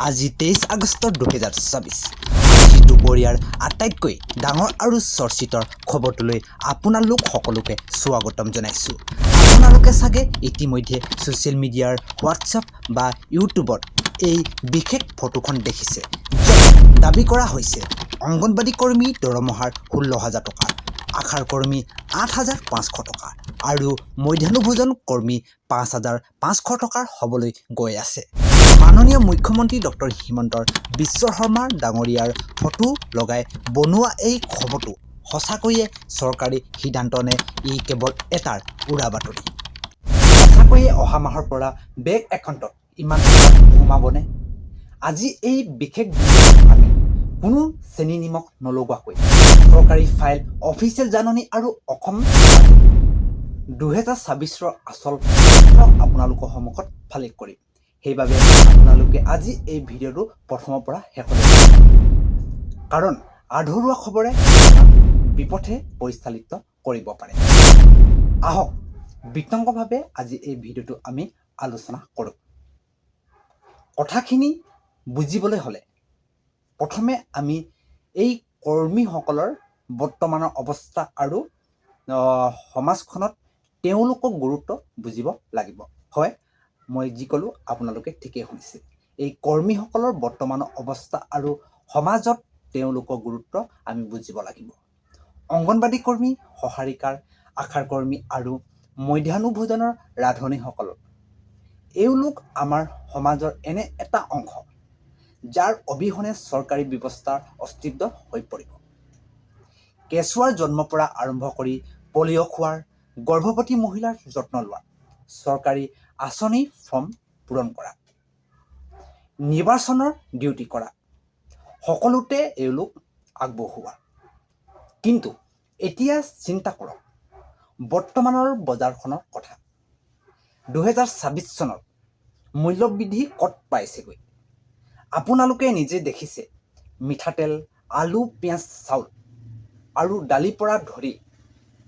আজি 23 আগষ্ট 2024 আজি দুপৰীয়াৰ আটাইতকৈ ডাঙৰ আৰু চৰ্চিত খবৰটোলৈ আপোনালোক সকলোকে স্বাগতম জনাইছোঁ। আপোনালোকে চাগে ইতিমধ্যে ছ'চিয়েল মিডিয়াৰ হোৱাটছআপ বা ইউটিউবত এই বিশেষ ফটোখন দেখিছে, য'ত দাবী কৰা হৈছে অংগনবাদী কৰ্মী দৰমহাৰ 16,000 টকা, আশাৰ কৰ্মী 8,500 টকা আৰু মধ্যাহ্নভোজন কৰ্মী 5,500 টকাৰ হ'বলৈ গৈ আছে। মাননীয় মুখ্যমন্ত্ৰী ডক্টৰ হিমন্ত বিশ্ব শৰ্মা ডাঙৰীয়াৰ ফটো লগাই বনোৱা এই খবৰটো সঁচাকৈয়ে চৰকাৰী সিদ্ধান্ত নে ই কেৱল এটাৰ উৰা বাতৰি? সঁচাকৈয়ে অহা মাহৰ পৰা বেংক একাউণ্টত ইমান সোমাবনে? আজি এই বিশেষ ভিডিঅ'ত আমি কোনো চেনি নিমখ নলগোৱাকৈ চৰকাৰী ফাইল, অফিচিয়েল জাননী আৰু অসম 2024ৰ আচল তথ্য আপোনালোকৰ সন্মুখত ফালি কৰিম। সেইবাবে আপোনালোকে আজি এই ভিডিঅ'টো প্ৰথমৰ পৰা শেষলৈ চাব, কাৰণ আধৰুৱা খবৰে বিপথে পৰিচালিত কৰিব পাৰে। আহক বিতংভাৱে আজি এই ভিডিঅ'টো আমি আলোচনা কৰোঁ। কথাখিনি বুজিবলৈ হ'লে প্ৰথমে আমি এই কৰ্মীসকলৰ বৰ্তমানৰ অৱস্থা আৰু সমাজখনত তেওঁলোকৰ গুৰুত্ব বুজিব লাগিব। হয়, মই যি ক'লোঁ আপোনালোকে ঠিকেই শুনিছে। এই কৰ্মীসকলৰ বৰ্তমানৰ অৱস্থা আৰু সমাজত তেওঁলোকৰ গুৰুত্ব আমি বুজিব লাগিব। অংগনবাদী কৰ্মী, সহাৰিকাৰ, আশাৰ কৰ্মী আৰু মধ্যাহ্নভোজনৰ ৰান্ধনীসকল এওঁলোক আমাৰ সমাজৰ এনে এটা অংশ যাৰ অবিহনে চৰকাৰী ব্যৱস্থাৰ অস্তিত্ব হৈ পৰিব। কেঁচুৱাৰ জন্মৰ পৰা আৰম্ভ কৰি পলিঅ' খোৱাৰ, গৰ্ভৱতী মহিলাৰ যত্ন লোৱা, চৰকাৰী আঁচনি ফৰ্ম পূৰণ কৰা, নিৰ্বাচনৰ ডিউটি কৰা, সকলোতে এওঁলোক আগবঢ়োৱা। কিন্তু এতিয়া চিন্তা কৰক বৰ্তমানৰ বজাৰখনৰ কথা। 2024 চনত মূল্যবৃদ্ধি ক'ত পাইছেগৈ? আপোনালোকে নিজে দেখিছে। মিঠাতেল, আলু, পিঁয়াজ, চাউল আৰু দালিৰ পৰা ধৰি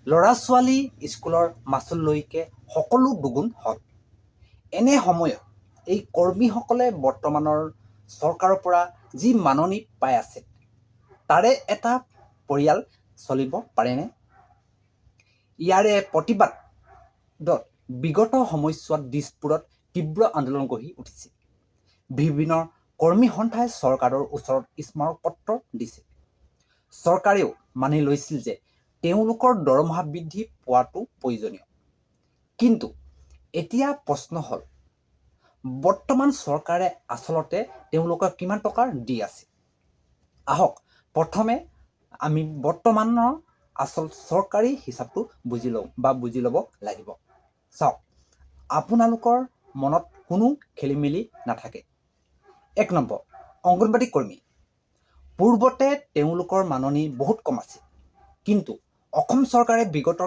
ল'ৰা ছোৱালী স্কুলৰ মাচুললৈকে সকলো দুগুণ হ'ল। এনে সময়ত এই কৰ্মীসকলে বৰ্তমানৰ চৰকাৰৰ পৰা যি মাননি পাই আছে, তাৰে এটা পৰিয়াল চলিব পাৰেনে? ইয়াৰে প্ৰতিবাদত বিগত সময়ছোৱাত দিছপুৰত তীব্ৰ আন্দোলন গঢ়ি উঠিছে। বিভিন্ন কৰ্মী সন্থাই চৰকাৰৰ ওচৰত স্মাৰকপত্ৰ দিছে। চৰকাৰেও মানি লৈছিল যে তেওঁলোকৰ দৰমহা বৃদ্ধি পোৱাটো প্ৰয়োজনীয়। কিন্তু এতিয়া প্ৰশ্ন হ'ল, বৰ্তমান চৰকাৰে আচলতে তেওঁলোকক কিমান টকা দি আছে? আহক প্ৰথমে আমি বৰ্তমানৰ আচল চৰকাৰী হিচাপটো বুজি ল'ব লাগিব। চাওক, আপোনালোকৰ মনত কোনো খেলিমেলি নাথাকে। 1 নম্বৰ, অংগনবাদী কৰ্মী। পূৰ্বতে তেওঁলোকৰ মাননি বহুত কম আছিল, কিন্তু অসম চৰকাৰে বিগত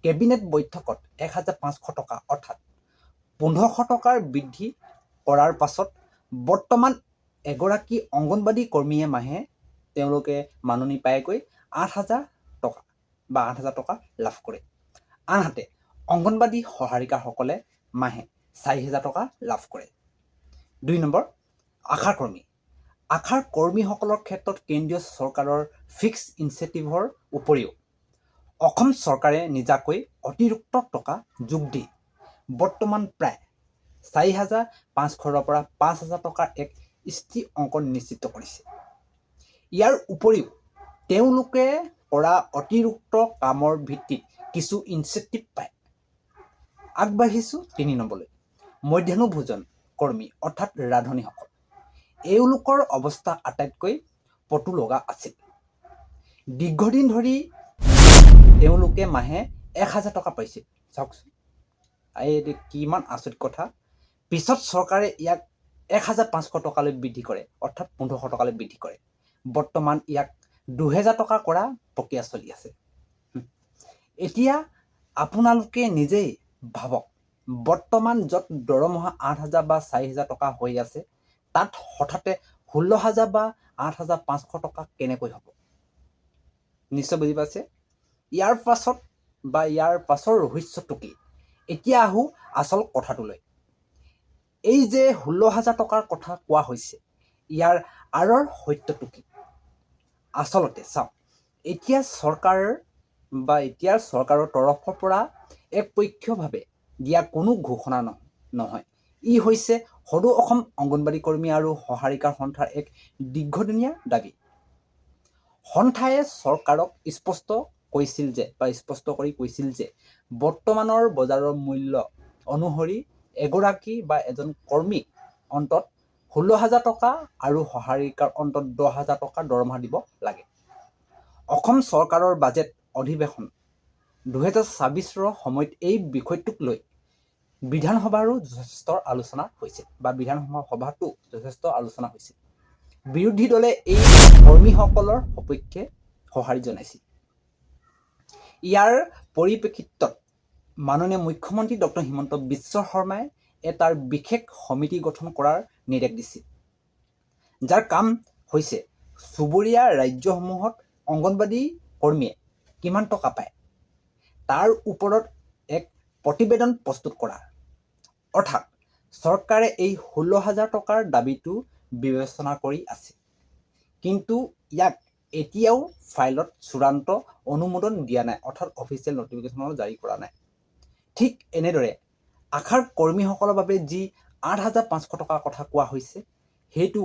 কেবিনেট বৈঠকত 1,500 টকা অৰ্থাৎ 1,500 টকাৰ বৃদ্ধি কৰাৰ পাছত বৰ্তমান এগৰাকী অংগনবাদী কৰ্মীয়ে মাহে তেওঁলোকে মাননি পায়গৈ 8,000 টকা বা 8,000 টকা লাভ কৰে। আনহাতে অংগনবাদী সহাৰিকাসকলে মাহে 4,000 টকা লাভ কৰে। 2 নম্বৰ, আশাৰ কৰ্মী। আশাৰ কৰ্মীসকলৰ ক্ষেত্ৰত কেন্দ্ৰীয় চৰকাৰৰ ফিক্স ইনচেণ্টিভৰ উপৰিও অসম চৰকাৰে নিজাকৈ অতিৰিক্ত টকা যোগ দি বৰ্তমান প্ৰায় 4,500ৰ পৰা 5,000 টকাৰ এক স্থিৰ অংক নিশ্চিত কৰিছে। ইয়াৰ উপৰিও তেওঁলোকে কৰা অতিৰিক্ত কামৰ ভিত্তিত কিছু ইনচেণ্টিভ পায়। আগবাঢ়িছোঁ 3 নম্বৰলৈ, মধ্যাহ্নভোজন কৰ্মী অৰ্থাৎ ৰান্ধনীসকল। এওঁলোকৰ অৱস্থা আটাইতকৈ পটু লগা আছিল। দীৰ্ঘদিন ধৰি তেওঁলোকে মাহে 1,000 টকা পাইছিল। চাওকচোন, এইটো কিমান আচৰিত কথা। পিছত চৰকাৰে ইয়াক 1,500 টকালৈ বৃদ্ধি কৰে, অৰ্থাৎ 1,500 টকালৈ বৃদ্ধি কৰে। বৰ্তমান ইয়াক 2,000 টকা কৰা প্ৰক্ৰিয়া চলি আছে। এতিয়া আপোনালোকে নিজেই ভাবক, বৰ্তমান য'ত দৰমহা 8,000 বা 4,000 টকা হৈ আছে, তাত হঠাতে 16,000 বা 8,500 টকা কেনেকৈ হ'ব? নিশ্চয় বুজি পাইছে। ইয়াৰ পাছৰ ৰহস্যটো কি? এতিয়া আহোঁ আচল কথাটোলৈ। এই যে 16,000 টকাৰ কথা কোৱা হৈছে, ইয়াৰ আঁৰৰ সত্যটো কি? আচলতে চাওক, এতিয়াৰ চৰকাৰৰ তৰফৰ পৰা একপক্ষীয়ভাৱে দিয়া কোনো ঘোষণা নহয়। ই হৈছে সদৌ অসম অংগনবাড়ী কৰ্মী আৰু সহাৰিকা সন্থাৰ এক দীৰ্ঘদিনীয়া দাবী। সন্থাই চৰকাৰক স্পষ্ট কৰি কৈছিল যে বৰ্তমানৰ বজাৰৰ মূল্য অনুসৰি এগৰাকী বা এজন কৰ্মীক অন্তত 16,000 টকা আৰু সহাৰিকাৰ অন্তত 10,000 টকা দৰমহা দিব লাগে। অসম চৰকাৰৰ বাজেট অধিৱেশন 2024ৰ সময়ত এই বিষয়টোক লৈ বিধানসভাতো যথেষ্ট আলোচনা হৈছিল। বিৰোধী দলে এই কৰ্মীসকলৰ সপক্ষে সঁহাৰি জনাইছিল। ইয়াৰ পৰিপ্ৰেক্ষিতত মাননীয় মুখ্যমন্ত্ৰী ডক্টৰ হিমন্ত বিশ্ব শৰ্মাই এটাৰ বিশেষ সমিতি গঠন কৰাৰ নিৰ্দেশ দিছিল, যাৰ কাম হৈছে চুবুৰীয়া ৰাজ্যসমূহত অংগনবাড়ী কৰ্মীয়ে কিমান টকা পায় তাৰ ওপৰত এক প্ৰতিবেদন প্ৰস্তুত কৰা। অৰ্থাৎ চৰকাৰে এই 16,000 টকাৰ দাবীটো বিবেচনা কৰি আছে, কিন্তু ইয়াক এতিয়াও ফাইলত চূড়ান্ত অনুমোদন দিয়া নাই, অৰ্থাৎ অফিচিয়েল নটিফিকেশ্যন জাৰি কৰা নাই। ঠিক এনেদৰে আশাৰ কৰ্মীসকলৰ বাবে যি 8,500 টকাৰ কথা কোৱা হৈছে, সেইটো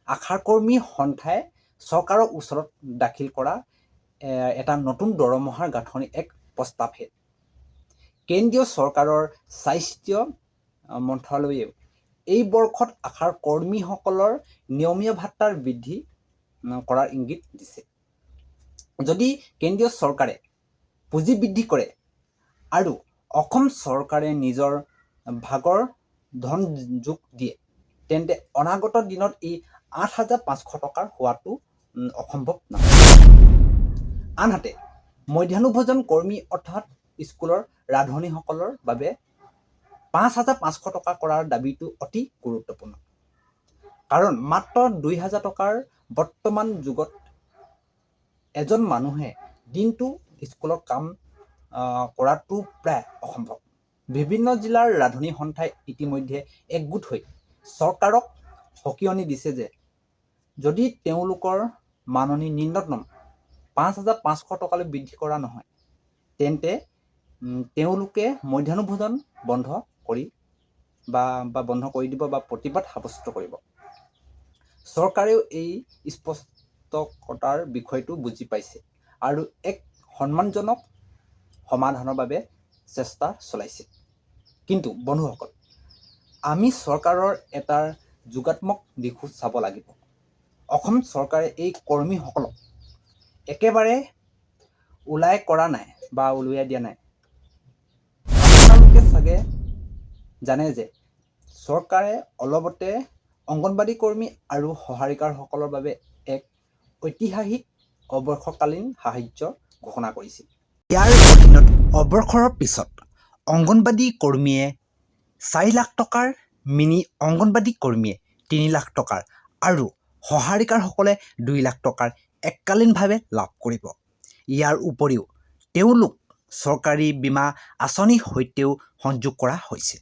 আশাৰ কৰ্মী সন্থাই চৰকাৰৰ ওচৰত দাখিল কৰা এটা নতুন দৰমহাৰ গাঁথনি এক প্ৰস্তাৱহে। কেন্দ্ৰীয় চৰকাৰৰ স্বাস্থ্য মন্ত্ৰালয়েও এই বৰ্ষত আশাৰ কৰ্মীসকলৰ নিয়মীয়া ভাত্তাৰ বৃদ্ধি কৰাৰ ইংগিত দিছে। যদি কেন্দ্ৰীয় চৰকাৰে পুঁজি বৃদ্ধি কৰে আৰু অসম চৰকাৰে নিজৰ ভাগৰ ধন যোগ দিয়ে, তেন্তে অনাগত দিনত এই 8,500 টকাৰ হোৱাটো অসম্ভৱ নহয়। আনহাতে মধ্যাহ্নভোজন কৰ্মী অৰ্থাৎ স্কুলৰ ৰান্ধনীসকলৰ বাবে 5,500 টকা কৰাৰ দাবীটো অতি গুৰুত্বপূৰ্ণ। কাৰণ মাত্ৰ 2,000 টকাৰ বৰ্তমান যুগত এজন মানুহে দিনটো স্কুলত কাম কৰাটো প্ৰায় অসম্ভৱ। বিভিন্ন জিলাৰ ৰান্ধনী সন্থাই ইতিমধ্যে একগোট হৈ চৰকাৰক সকীয়নি দিছে যে যদি তেওঁলোকৰ মাননি ন্যূনতম 5,500 টকালৈ বৃদ্ধি কৰা নহয়, তেন্তে তেওঁলোকে মধ্যাহ্নভোজন বন্ধ কৰি দিব বা প্ৰতিবাদ সাব্যস্ত কৰিব। চৰকাৰেও এই স্পষ্টতাৰ বিষয়টো বুজি পাইছে আৰু এক সন্মানজনক সমাধানৰ বাবে চেষ্টা চলাইছে। কিন্তু বন্ধুসকল, আমি চৰকাৰৰ এটাৰ যোগাত্মক দিশো চাব লাগিব। অসম চৰকাৰে এই কৰ্মীসকলক একেবাৰে উলিয়াই দিয়া নাই। আপোনালোকে চাগে জানে যে চৰকাৰে অলপতে অংগনবাড়ী কৰ্মী আৰু সহাৰিকাসকলৰ বাবে এক ঐতিহাসিক অৱসৰকালীন সাহায্য ঘোষণা কৰিছিল। ইয়াৰ অধীনত অৱসৰৰ পিছত অংগনবাড়ী কৰ্মীয়ে 4 লাখ টকাৰ, মিনি অংগনবাড়ী কৰ্মীয়ে 3 লাখ টকাৰ আৰু সহাৰিকাসকলে 2 লাখ টকাৰ এককালীনভাৱে লাভ কৰিব। ইয়াৰ উপৰিও তেওঁলোক চৰকাৰী বীমা আঁচনিৰ সৈতেও সংযোগ কৰা হৈছে।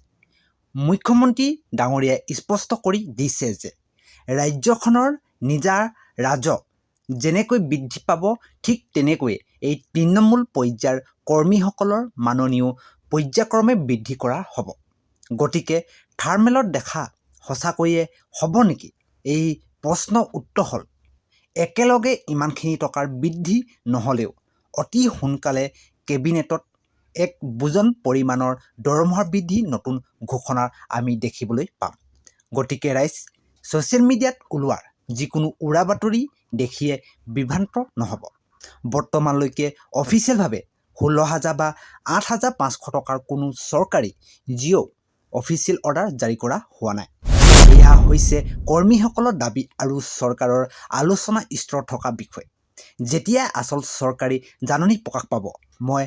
মুখ্যমন্ত্ৰী ডাঙৰীয়াই স্পষ্ট কৰি দিছে যে ৰাজ্যখনৰ নিজা ৰাজহ যেনেকৈ বৃদ্ধি পাব, ঠিক তেনেকৈয়ে এই তৃণমূল পৰ্যায়ৰ কৰ্মীসকলৰ মাননিও পৰ্যায়ক্ৰমে বৃদ্ধি কৰা হ'ব। গতিকে থাৰ্মেলত দেখা সঁচাকৈয়ে হ'ব নেকি? এই প্ৰশ্নৰ উত্তৰ হ'ল একেলগে ইমানখিনি টকাৰ বৃদ্ধি নহ'লেও অতি সোনকালে কেবিনেটত এক বুজন পৰিমাণৰ দৰমহা বৃদ্ধি নতুন ঘোষণা আমি দেখিবলৈ পাম। গতিকে ৰাইজ, ছ'চিয়েল মিডিয়াত ওলোৱা যিকোনো উৰা বাতৰি দেখিয়ে বিভ্ৰান্ত নহ'ব। বৰ্তমানলৈকে অফিচিয়েলভাৱে 16,000 বা 8,500 টকাৰ কোনো চৰকাৰী অফিচিয়েল অৰ্ডাৰ জাৰি কৰা হোৱা নাই। এয়া হৈছে কৰ্মীসকলৰ দাবী আৰু চৰকাৰৰ আলোচনা স্তৰত থকা বিষয়। যেতিয়া আচল চৰকাৰী জাননী প্ৰকাশ পাব, মই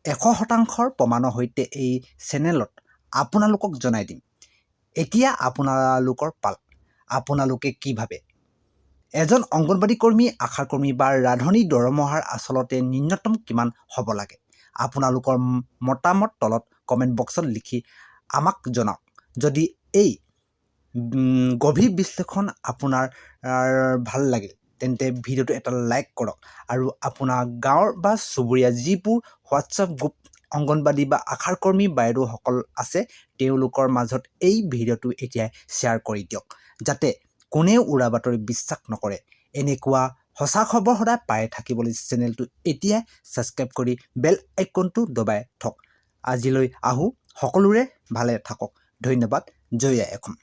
100% প্ৰমাণৰ সৈতে এই চেনেলত আপোনালোকক জনাই দিম। এতিয়া আপোনালোকৰ পাল। আপোনালোকে কি ভাবে? এজন অংগনবাড়ী কৰ্মী, আশা কৰ্মী বা ৰান্ধনীৰ দৰমহাৰ আচলতে ন্যূনতম কিমান হ'ব লাগে? আপোনালোকৰ মতামত তলত কমেণ্ট বক্সত লিখি আমাক জনাওক। যদি এই গভীৰ বিশ্লেষণ আপোনাৰ ভাল লাগিল তেন্তে ভিডিঅ'টো এটা লাইক কৰক আৰু আপোনাৰ গাঁৱৰ বা চুবুৰীয়া যিবোৰ হোৱাটছআপ গ্ৰুপ অংগনবাদী বা আশাকৰ্মী বাইদেউসকল আছে তেওঁলোকৰ মাজত এই ভিডিঅ'টো এতিয়াই শ্বেয়াৰ কৰি দিয়ক যাতে কোনেও উৰা বাতৰি বিশ্বাস নকৰে। এনেকুৱা সঁচা খবৰ সদায় পাই থাকিবলৈ চেনেলটো এতিয়াই ছাবস্ক্ৰাইব কৰি বেল আইকনটো দবাই থওক। আজিলৈ আহোঁ, সকলোৰে ভালে থাকক। ধন্যবাদ। জয় আই অসম।